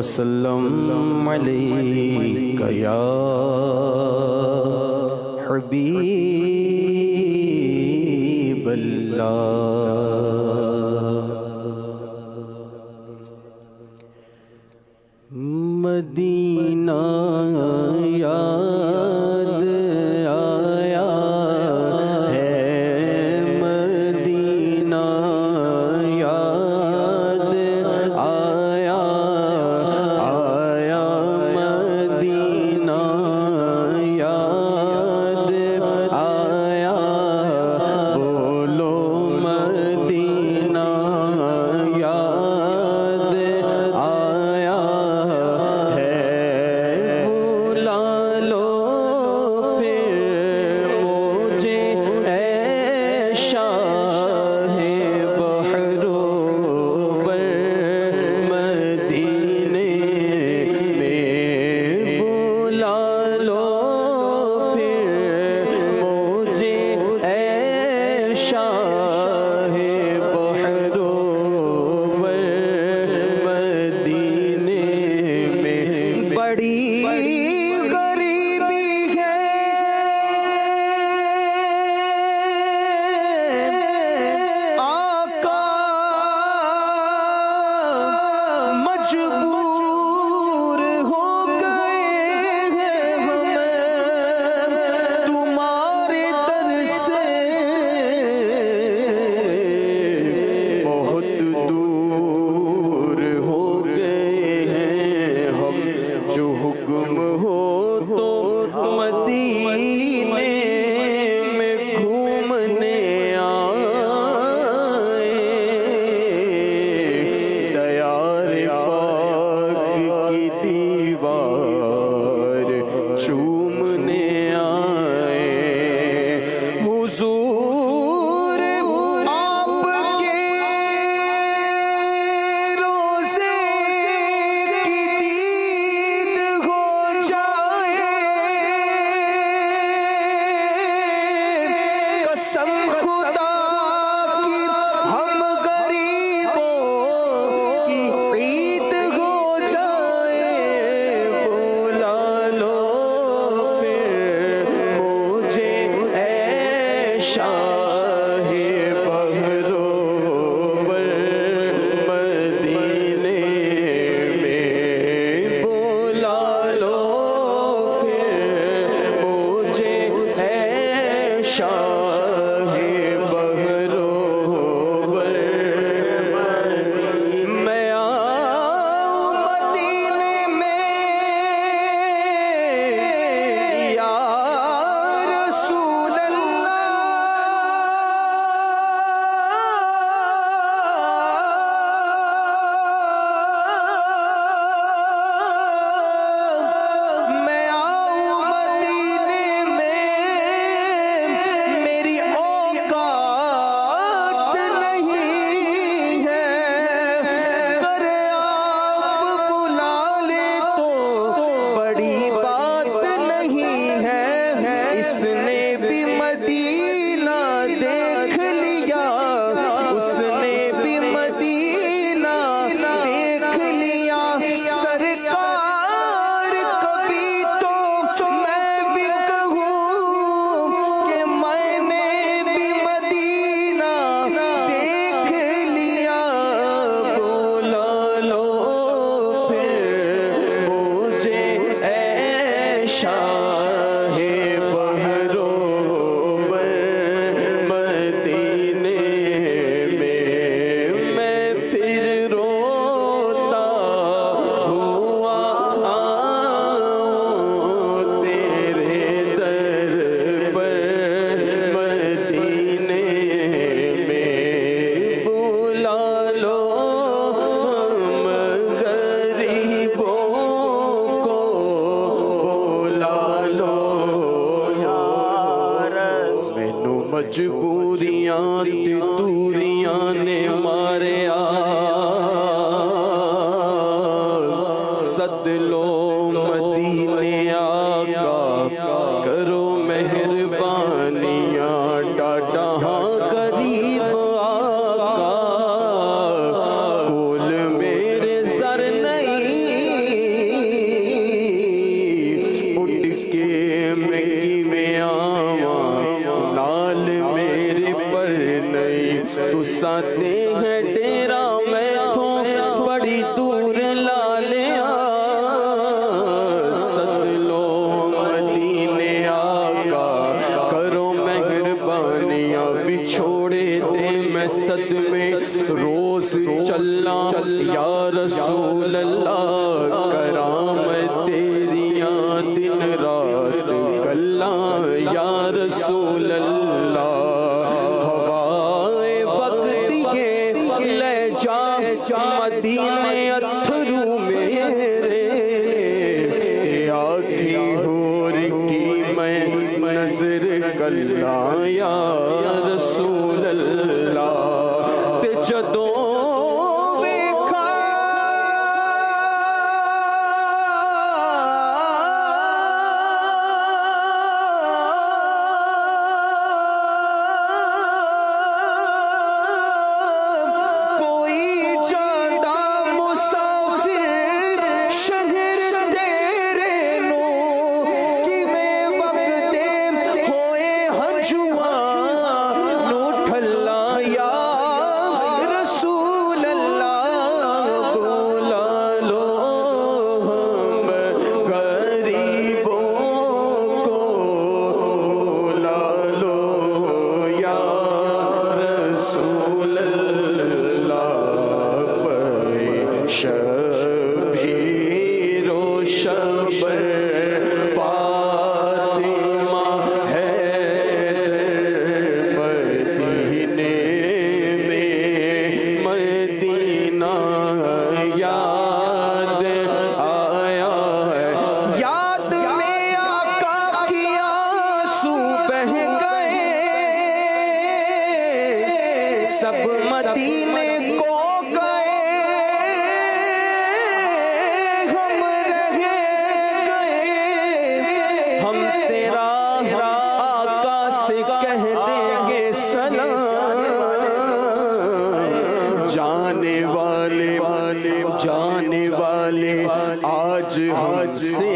وسلم علیک یا حبیب اللہ مدینہ یاد آیا ہے مدینہ یاد آیا آیا مدینہ یاد آیا بولو مدینہ یاد آیا مجبوریاں تے دوریاں نے ماریا سد لو مدینے آقا کرو مہربانیاں ڈاڈا ہاں قریب آقا کول میرے سر نہیں ساتے ہیں تیرا میں تو بڑی دور لالیا سد لو مدینے آقا کرو مہربانیاں بچھوڑے دے میں صد میں روز چلنا یا رسول اللہ کرام تیریاں دن رات گلاں یا رسول اللہ ہوائے وقت کے لے جا مدینے اتھرو میرے آکھی ہور کی میں نظر کلاں یا رسول اللہ تے جدوں سب مدینے کو گئے ہم رہ گئے ہم تیرا آقا سے کہہ دیں گے سلام جانے والے آج ہم سے